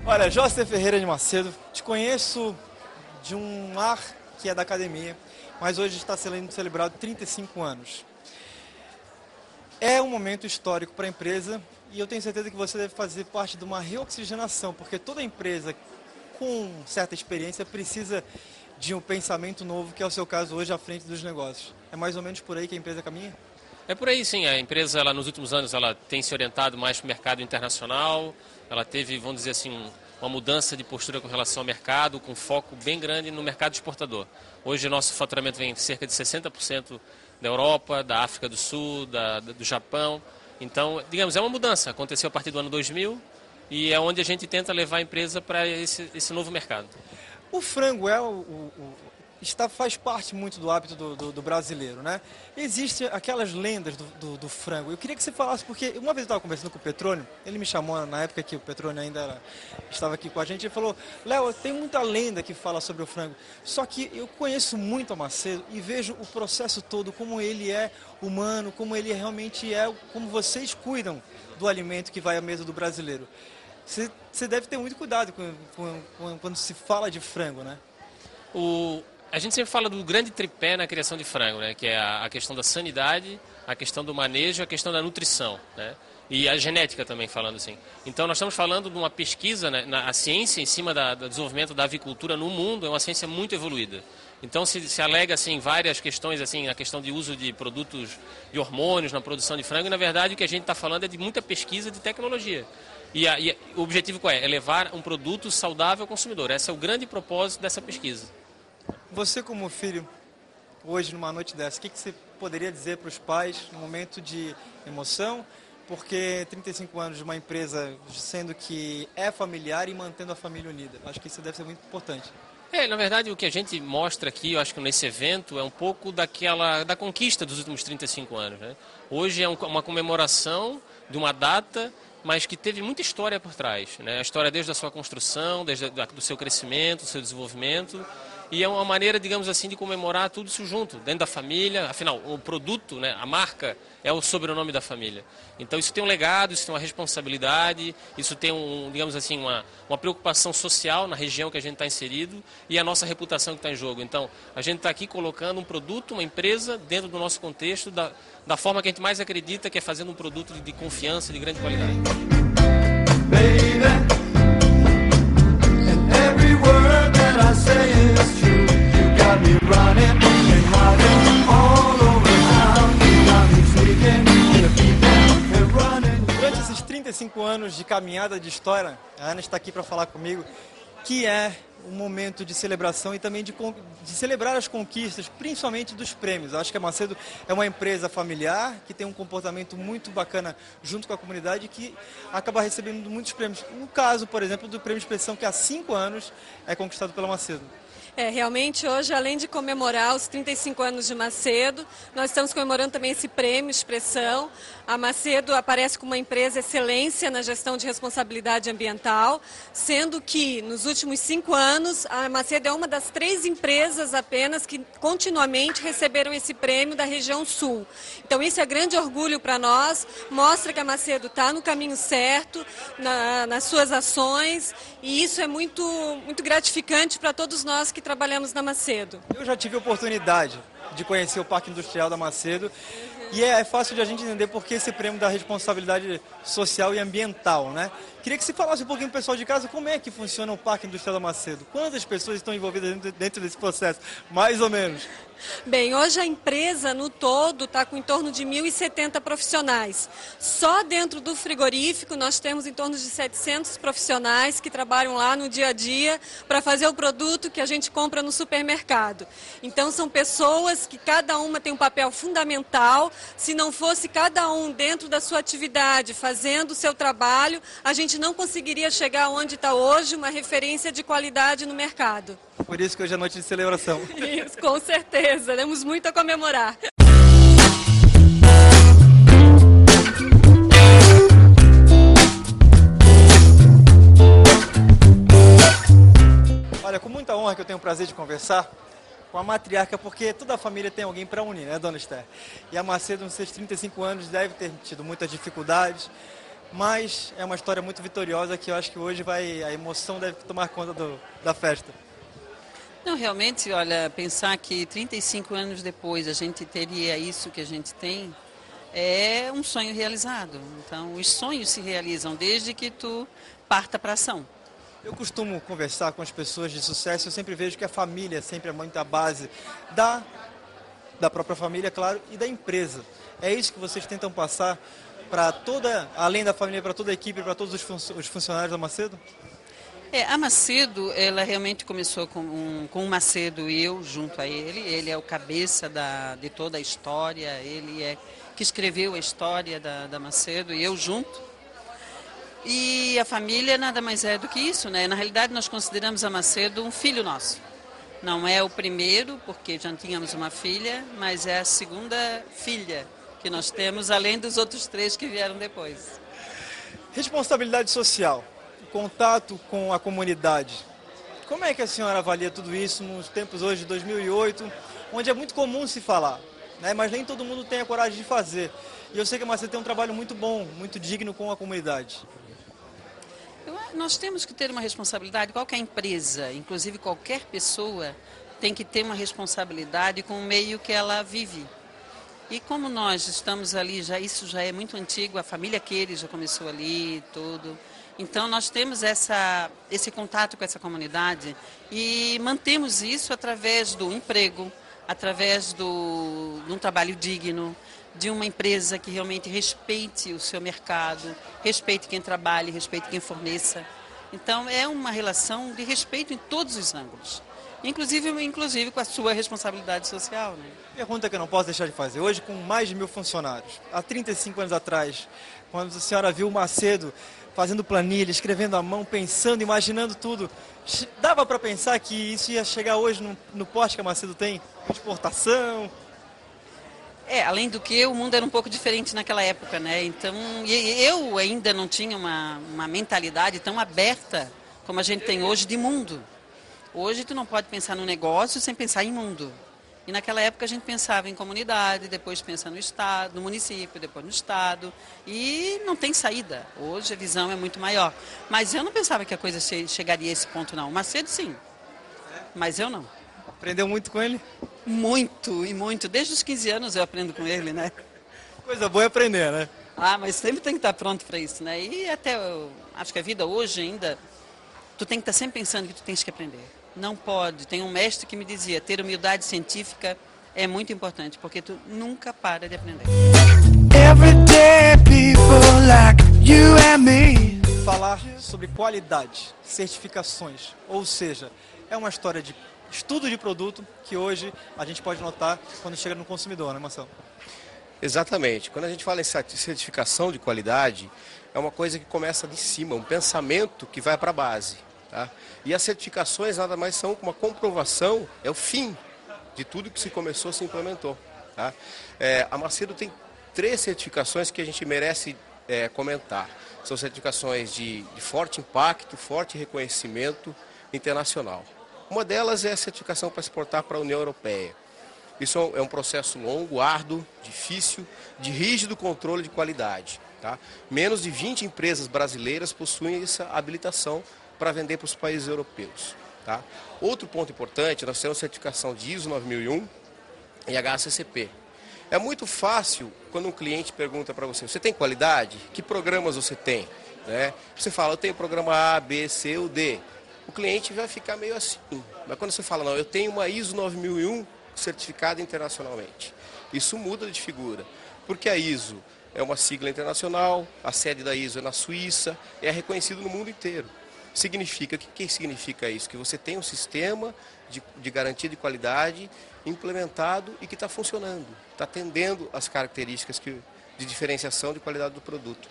Olha, Joster Ferreira de Macedo, te conheço de um lar que é da academia, mas hoje está sendo celebrado 35 anos. É um momento histórico para a empresa e eu tenho certeza que você deve fazer parte de uma reoxigenação, porque toda empresa com certa experiência precisa de um pensamento novo, que é o seu caso hoje à frente dos negócios. É mais ou menos por aí que a empresa caminha? É por aí, sim. A empresa, nos últimos anos, ela tem se orientado mais para o mercado internacional. Ela teve, vamos dizer assim, uma mudança de postura com relação ao mercado, com foco bem grande no mercado exportador. Hoje, nosso faturamento vem cerca de 60% da Europa, da África do Sul, do Japão. Então, digamos, é uma mudança. Aconteceu a partir do ano 2000 e é onde a gente tenta levar a empresa para esse novo mercado. O frango faz parte muito do hábito do brasileiro, né? Existem aquelas lendas do frango. Eu queria que você falasse, porque uma vez eu estava conversando com o Petrônio, ele me chamou na época que o Petrônio ainda estava aqui com a gente, ele falou: Léo, tem muita lenda que fala sobre o frango, só que eu conheço muito a Macedo e vejo o processo todo, como ele é humano, como ele realmente é, como vocês cuidam do alimento que vai à mesa do brasileiro. Você deve ter muito cuidado quando se fala de frango, né? A gente sempre fala do grande tripé na criação de frango, né? Que é a questão da sanidade, a questão do manejo, a questão da nutrição, né? E a genética também, falando assim. Então, nós estamos falando de uma pesquisa, né? A ciência em cima do desenvolvimento da avicultura no mundo é uma ciência muito evoluída. Então, se alega assim, várias questões, assim, a questão de uso de produtos, de hormônios na produção de frango, e, na verdade, o que a gente está falando é de muita pesquisa de tecnologia. E o objetivo qual é? É levar um produto saudável ao consumidor. Esse é o grande propósito dessa pesquisa. Você, como filho, hoje, numa noite dessa, o que você poderia dizer para os pais no momento de emoção? Porque 35 anos de uma empresa, sendo que é familiar e mantendo a família unida. Acho que isso deve ser muito importante. Na verdade, o que a gente mostra aqui, eu acho que nesse evento, é um pouco da conquista dos últimos 35 anos, né? Hoje é uma comemoração de uma data, mas que teve muita história por trás, né? A história desde a sua construção, desde do seu crescimento, do seu desenvolvimento. E é uma maneira, digamos assim, de comemorar tudo isso junto, dentro da família. Afinal, o produto, né, a marca, é o sobrenome da família. Então isso tem um legado, isso tem uma responsabilidade, isso tem, digamos assim, uma preocupação social na região que a gente está inserido e a nossa reputação que está em jogo. Então, a gente está aqui colocando um produto, uma empresa, dentro do nosso contexto, da forma que a gente mais acredita, que é fazendo um produto de confiança, de grande qualidade. Baby. Durante esses 35 anos de caminhada de história, a Ana está aqui para falar comigo, que é um momento de celebração e também de celebrar as conquistas, principalmente dos prêmios. Acho que a Macedo é uma empresa familiar, que tem um comportamento muito bacana junto com a comunidade e que acaba recebendo muitos prêmios. No caso, por exemplo, do Prêmio Expressão, que há 5 anos é conquistado pela Macedo. Realmente hoje, além de comemorar os 35 anos de Macedo, nós estamos comemorando também esse prêmio Expressão. A Macedo aparece como uma empresa excelência na gestão de responsabilidade ambiental, sendo que nos últimos 5 anos a Macedo é uma das 3 empresas apenas que continuamente receberam esse prêmio da região sul. Então isso é grande orgulho para nós, mostra que a Macedo está no caminho certo, nas suas ações, e isso é muito, muito gratificante para todos nós que trabalhamos na Macedo. Eu já tive a oportunidade de conhecer o Parque Industrial da Macedo e é fácil de a gente entender porque esse prêmio da responsabilidade social e ambiental, né? Queria que você falasse um pouquinho pro pessoal de casa como é que funciona o Parque Industrial da Macedo. Quantas pessoas estão envolvidas dentro desse processo? Mais ou menos. Bem, hoje a empresa no todo está com em torno de 1.070 profissionais. Só dentro do frigorífico nós temos em torno de 700 profissionais que trabalham lá no dia a dia para fazer o produto que a gente compra no supermercado. Então são pessoas que cada uma tem um papel fundamental. Se não fosse cada um dentro da sua atividade, fazendo o seu trabalho, a gente não conseguiria chegar onde está hoje, uma referência de qualidade no mercado. Por isso que hoje é noite de celebração. Isso, com certeza. Temos muito a comemorar. Olha, com muita honra que eu tenho o prazer de conversar com a matriarca, porque toda a família tem alguém para unir, né, dona Esther? E a Macedo, nos seus 35 anos, deve ter tido muitas dificuldades, mas é uma história muito vitoriosa que eu acho que hoje a emoção deve tomar conta da festa. Não, realmente, olha, pensar que 35 anos depois a gente teria isso que a gente tem é um sonho realizado. Então, os sonhos se realizam desde que tu parta para a ação. Eu costumo conversar com as pessoas de sucesso, eu sempre vejo que a família sempre é muito a base da própria família, claro, e da empresa. É isso que vocês tentam passar para toda, além da família, para toda a equipe, para todos os funcionários da Macedo? A Macedo, ela realmente começou com o Macedo e eu junto a ele. Ele é o cabeça de toda a história, ele é que escreveu a história da Macedo e eu junto. E a família nada mais é do que isso, né? Na realidade, nós consideramos a Macedo um filho nosso. Não é o primeiro, porque já tínhamos uma filha, mas é a segunda filha que nós temos, além dos outros 3 que vieram depois. Responsabilidade social, contato com a comunidade. Como é que a senhora avalia tudo isso nos tempos hoje de 2008, onde é muito comum se falar, né? Mas nem todo mundo tem a coragem de fazer. E eu sei que a Macedo tem um trabalho muito bom, muito digno com a comunidade. Nós temos que ter uma responsabilidade, qualquer empresa, inclusive qualquer pessoa, tem que ter uma responsabilidade com o meio que ela vive. E como nós estamos ali, isso já é muito antigo, a família Queires já começou ali, tudo. Então nós temos esse contato com essa comunidade e mantemos isso através do emprego, através de um trabalho digno, de uma empresa que realmente respeite o seu mercado, respeite quem trabalhe, respeite quem forneça. Então é uma relação de respeito em todos os ângulos, inclusive com a sua responsabilidade social, né? Pergunta que eu não posso deixar de fazer. Hoje, com mais de 1000 funcionários, há 35 anos atrás, quando a senhora viu o Macedo fazendo planilha, escrevendo à mão, pensando, imaginando tudo, dava para pensar que isso ia chegar hoje no porte que a Macedo tem? Exportação? Além do que o mundo era um pouco diferente naquela época, né? Então, eu ainda não tinha uma mentalidade tão aberta como a gente tem hoje de mundo. Hoje tu não pode pensar no negócio sem pensar em mundo. E naquela época a gente pensava em comunidade, depois pensa no estado, no município, depois no estado. E não tem saída. Hoje a visão é muito maior. Mas eu não pensava que a coisa chegaria a esse ponto, não. O Macedo, sim. Mas eu não. Aprendeu muito com ele? Muito, e muito. Desde os 15 anos eu aprendo com ele, né? Coisa boa é aprender, né? Mas sempre tem que estar pronto para isso, né? E até, eu acho que a vida hoje ainda, tu tem que estar sempre pensando que tu tens que aprender. Não pode. Tem um mestre que me dizia, ter humildade científica é muito importante, porque tu nunca para de aprender. Falar sobre qualidade, certificações, ou seja, é uma história de estudo de produto que hoje a gente pode notar quando chega no consumidor, né, Marcelo? Exatamente. Quando a gente fala em certificação de qualidade, é uma coisa que começa de cima, um pensamento que vai para a base. Tá? E as certificações nada mais são uma comprovação, é o fim de tudo que se começou, se implementou. Tá? A Macedo tem 3 certificações que a gente merece comentar. São certificações de forte impacto, forte reconhecimento internacional. Uma delas é a certificação para exportar para a União Europeia. Isso é um processo longo, árduo, difícil, de rígido controle de qualidade. Tá? Menos de 20 empresas brasileiras possuem essa habilitação para vender para os países europeus. Tá? Outro ponto importante, nós temos certificação de ISO 9001 e HACCP. É muito fácil quando um cliente pergunta para você, você tem qualidade? Que programas você tem? Né? Você fala, eu tenho programa A, B, C ou D. O cliente vai ficar meio assim. Mas quando você fala, não, eu tenho uma ISO 9001 certificada internacionalmente. Isso muda de figura. Porque a ISO é uma sigla internacional, a sede da ISO é na Suíça, é reconhecido no mundo inteiro. Significa, o que significa isso? Que você tem um sistema de garantia de qualidade implementado e que está funcionando, está atendendo às características de diferenciação de qualidade do produto.